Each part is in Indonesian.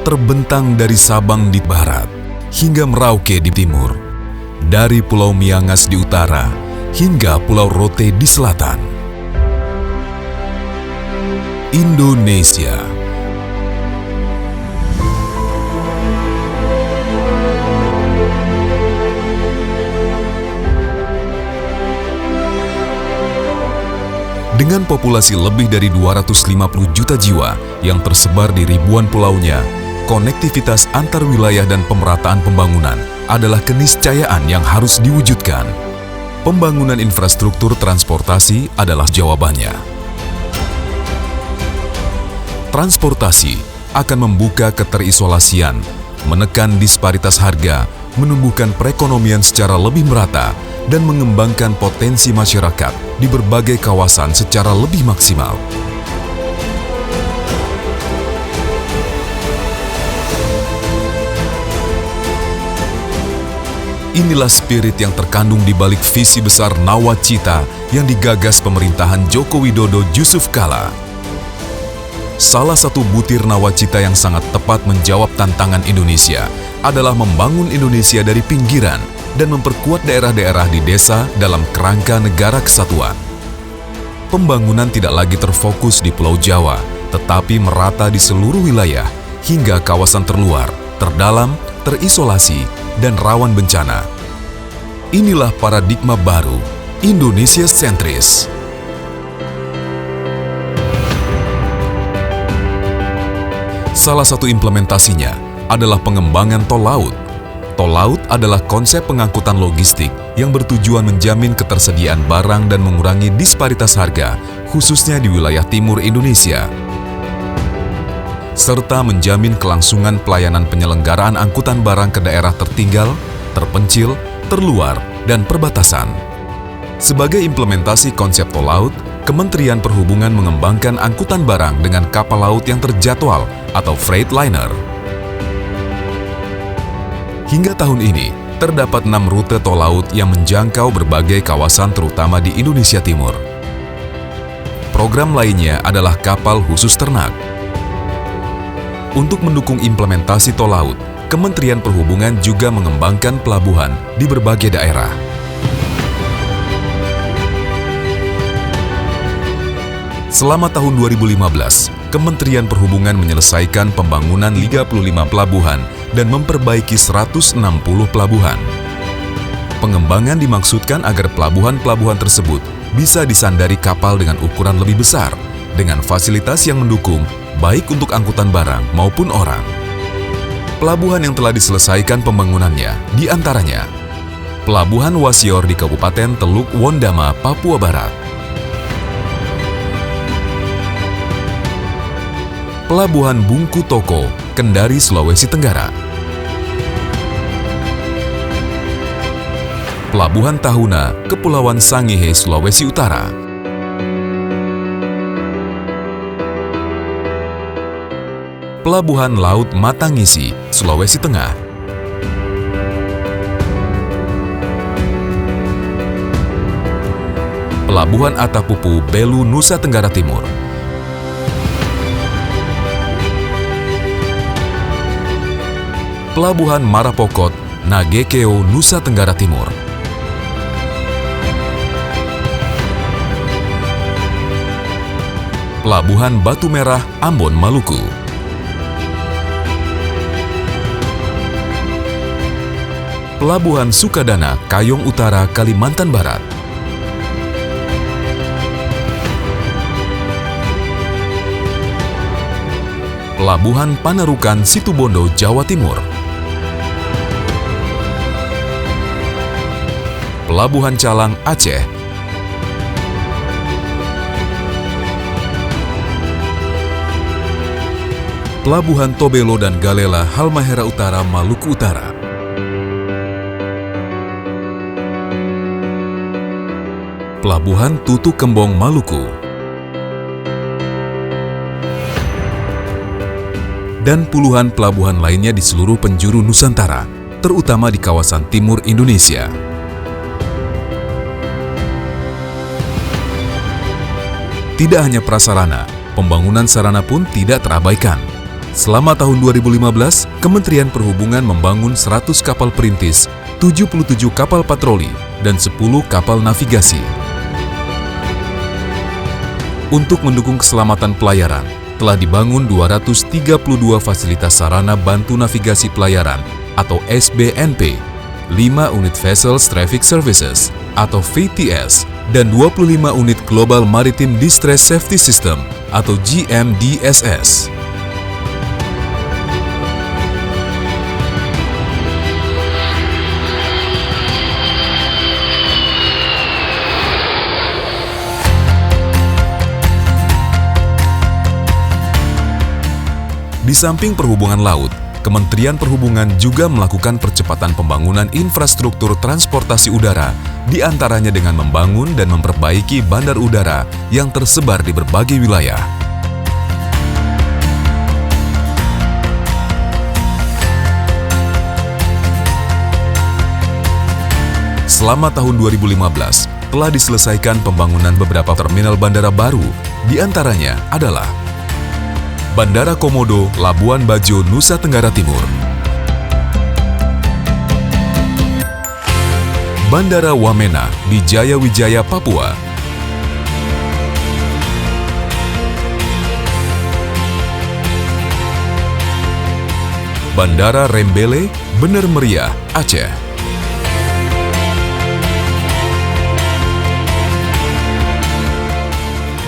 terbentang dari Sabang di barat hingga Merauke di timur, dari Pulau Miangas di utara hingga Pulau Rote di selatan. Indonesia dengan populasi lebih dari 250 juta jiwa yang tersebar di ribuan pulaunya, konektivitas antar wilayah dan pemerataan pembangunan adalah keniscayaan yang harus diwujudkan. Pembangunan infrastruktur transportasi adalah jawabannya. Transportasi akan membuka keterisolasian, menekan disparitas harga, menumbuhkan perekonomian secara lebih merata, dan mengembangkan potensi masyarakat di berbagai kawasan secara lebih maksimal. Inilah spirit yang terkandung di balik visi besar Nawacita yang digagas pemerintahan Joko Widodo Yusuf Kala. Salah satu butir nawacita yang sangat tepat menjawab tantangan Indonesia adalah membangun Indonesia dari pinggiran dan memperkuat daerah-daerah di desa dalam kerangka negara kesatuan. Pembangunan tidak lagi terfokus di Pulau Jawa, tetapi merata di seluruh wilayah hingga kawasan terluar, terdalam, terisolasi, dan rawan bencana. Inilah paradigma baru, Indonesia sentris. Salah satu implementasinya adalah pengembangan tol laut. Tol laut adalah konsep pengangkutan logistik yang bertujuan menjamin ketersediaan barang dan mengurangi disparitas harga, khususnya di wilayah timur Indonesia, serta menjamin kelangsungan pelayanan penyelenggaraan angkutan barang ke daerah tertinggal, terpencil, terluar, dan perbatasan. Sebagai implementasi konsep tol laut, Kementerian Perhubungan mengembangkan angkutan barang dengan kapal laut yang terjadwal atau freightliner. Hingga tahun ini, terdapat 6 rute tol laut yang menjangkau berbagai kawasan terutama di Indonesia Timur. Program lainnya adalah kapal khusus ternak. Untuk mendukung implementasi tol laut, Kementerian Perhubungan juga mengembangkan pelabuhan di berbagai daerah. Selama tahun 2015, Kementerian Perhubungan menyelesaikan pembangunan 35 pelabuhan dan memperbaiki 160 pelabuhan. Pengembangan dimaksudkan agar pelabuhan-pelabuhan tersebut bisa disandari kapal dengan ukuran lebih besar, dengan fasilitas yang mendukung baik untuk angkutan barang maupun orang. Pelabuhan yang telah diselesaikan pembangunannya diantaranya Pelabuhan Wasior di Kabupaten Teluk Wondama, Papua Barat, Pelabuhan Bungku Toko, Kendari, Sulawesi Tenggara, Pelabuhan Tahuna, Kepulauan Sangihe, Sulawesi Utara, Pelabuhan Laut Matangisi, Sulawesi Tengah, Pelabuhan Atapupu, Belu, Nusa Tenggara Timur, Pelabuhan Marapokot, Nagekeo, Nusa Tenggara Timur, Pelabuhan Batu Merah, Ambon, Maluku, Pelabuhan Sukadana, Kayong Utara, Kalimantan Barat, Pelabuhan Panarukan, Situbondo, Jawa Timur, Pelabuhan Calang, Aceh, Pelabuhan Tobelo dan Galela, Halmahera Utara, Maluku Utara, Pelabuhan Tutu Kembong, Maluku, dan puluhan pelabuhan lainnya di seluruh penjuru Nusantara, terutama di kawasan timur Indonesia. Tidak hanya prasarana, pembangunan sarana pun tidak terabaikan. Selama tahun 2015, Kementerian Perhubungan membangun 100 kapal perintis, 77 kapal patroli, dan 10 kapal navigasi. Untuk mendukung keselamatan pelayaran, telah dibangun 232 fasilitas sarana bantu navigasi pelayaran atau SBNP, 5 unit Vessels Traffic Services atau VTS, dan 25 unit Global Maritime Distress Safety System atau GMDSS. Di samping perhubungan laut, Kementerian Perhubungan juga melakukan percepatan pembangunan infrastruktur transportasi udara, di antaranya dengan membangun dan memperbaiki bandar udara yang tersebar di berbagai wilayah. Selama tahun 2015, telah diselesaikan pembangunan beberapa terminal bandara baru, di antaranya adalah Bandara Komodo, Labuan Bajo, Nusa Tenggara Timur. Bandara Wamena di Jayawijaya, Papua. Bandara Rembele, Bener Meriah, Aceh.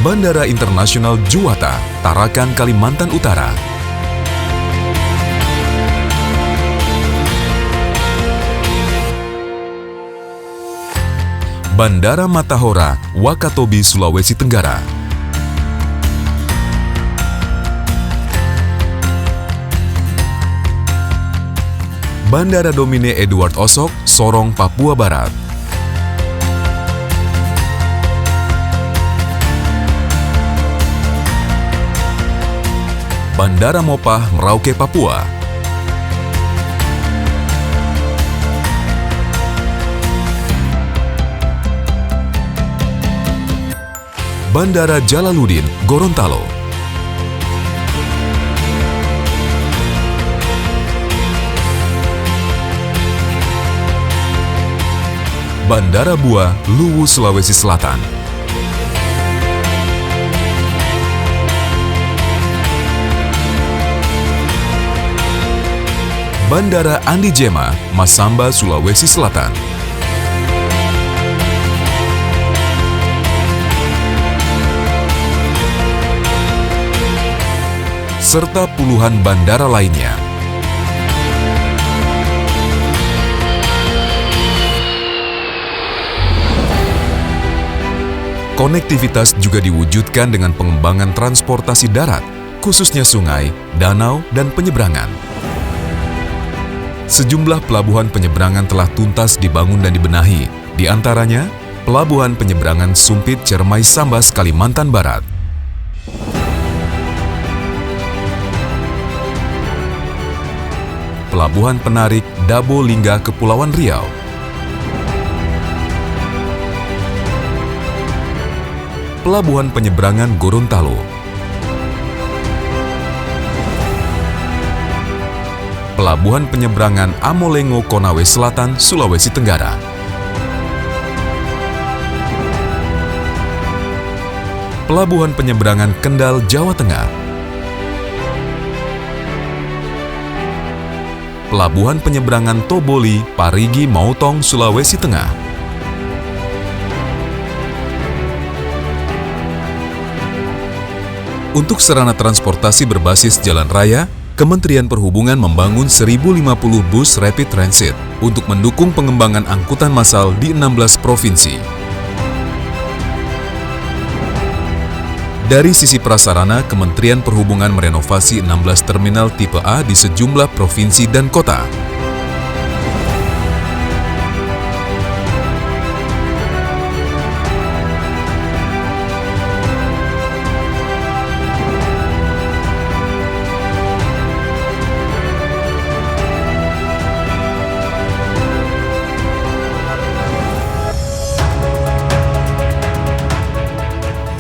Bandara Internasional Juwata, Tarakan, Kalimantan Utara. Bandara Matahora, Wakatobi, Sulawesi Tenggara. Bandara Domine Edward Osok, Sorong, Papua Barat. Bandara Mopah, Merauke, Papua. Bandara Jalaluddin, Gorontalo. Bandara Bua, Luwu, Sulawesi Selatan. Bandara Andi Jema, Masamba, Sulawesi Selatan. Serta puluhan bandara lainnya. Konektivitas juga diwujudkan dengan pengembangan transportasi darat, khususnya sungai, danau, dan penyeberangan. Sejumlah pelabuhan penyeberangan telah tuntas dibangun dan dibenahi, di antaranya Pelabuhan Penyeberangan Sumpit Cermai Sambas, Kalimantan Barat. Pelabuhan Penarik Dabo Lingga, Kepulauan Riau. Pelabuhan Penyeberangan Gorontalo. Pelabuhan Penyeberangan Amolengo, Konawe Selatan, Sulawesi Tenggara. Pelabuhan Penyeberangan Kendal, Jawa Tengah. Pelabuhan Penyeberangan Toboli, Parigi, Mautong, Sulawesi Tengah. Untuk sarana transportasi berbasis jalan raya, Kementerian Perhubungan membangun 1.050 bus rapid transit untuk mendukung pengembangan angkutan massal di 16 provinsi. Dari sisi prasarana, Kementerian Perhubungan merenovasi 16 terminal tipe A di sejumlah provinsi dan kota.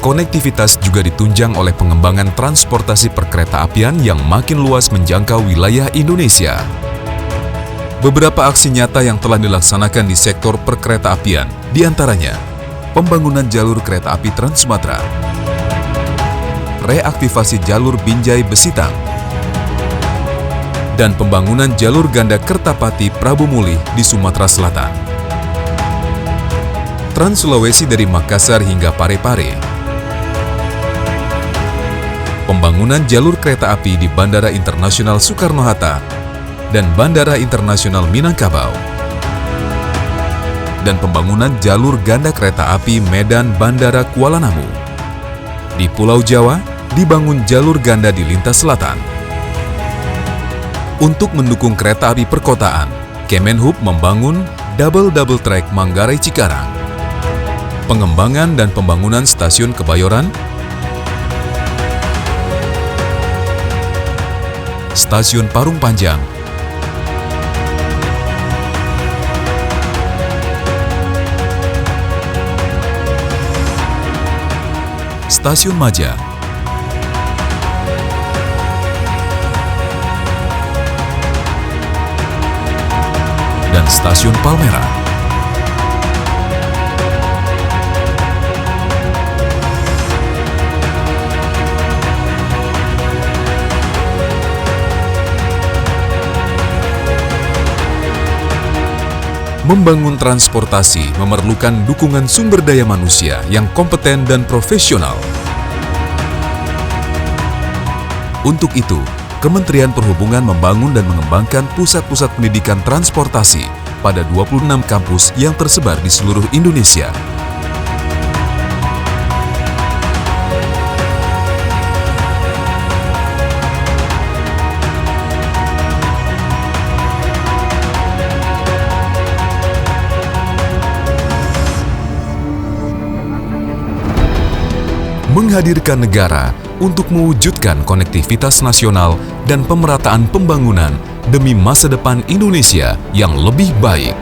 konektivitas juga ditunjang oleh pengembangan transportasi perkeretaapian yang makin luas menjangkau wilayah Indonesia. Beberapa aksi nyata yang telah dilaksanakan di sektor perkeretaapian, diantaranya pembangunan jalur kereta api Trans Sumatera, reaktivasi jalur Binjai Besitang, dan pembangunan jalur ganda Kertapati Prabu Mulih di Sumatera Selatan. Trans Sulawesi dari Makassar hingga Parepare, pembangunan jalur kereta api di Bandara Internasional Soekarno-Hatta dan Bandara Internasional Minangkabau, dan pembangunan jalur ganda kereta api Medan Bandara Kuala Namu. Di Pulau Jawa, dibangun jalur ganda di lintas selatan. Untuk mendukung kereta api perkotaan, Kemenhub membangun double track Manggarai Cikarang, pengembangan dan pembangunan stasiun Kebayoran, stasiun Parung Panjang, stasiun Maja, dan stasiun Palmerah. Membangun transportasi memerlukan dukungan sumber daya manusia yang kompeten dan profesional. Untuk itu, Kementerian Perhubungan membangun dan mengembangkan pusat-pusat pendidikan transportasi pada 26 kampus yang tersebar di seluruh Indonesia. Menghadirkan negara untuk mewujudkan konektivitas nasional dan pemerataan pembangunan demi masa depan Indonesia yang lebih baik.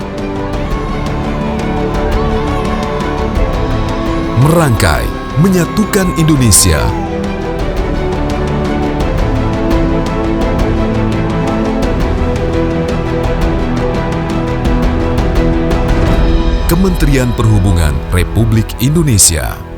Merangkai, menyatukan Indonesia. Kementerian Perhubungan Republik Indonesia.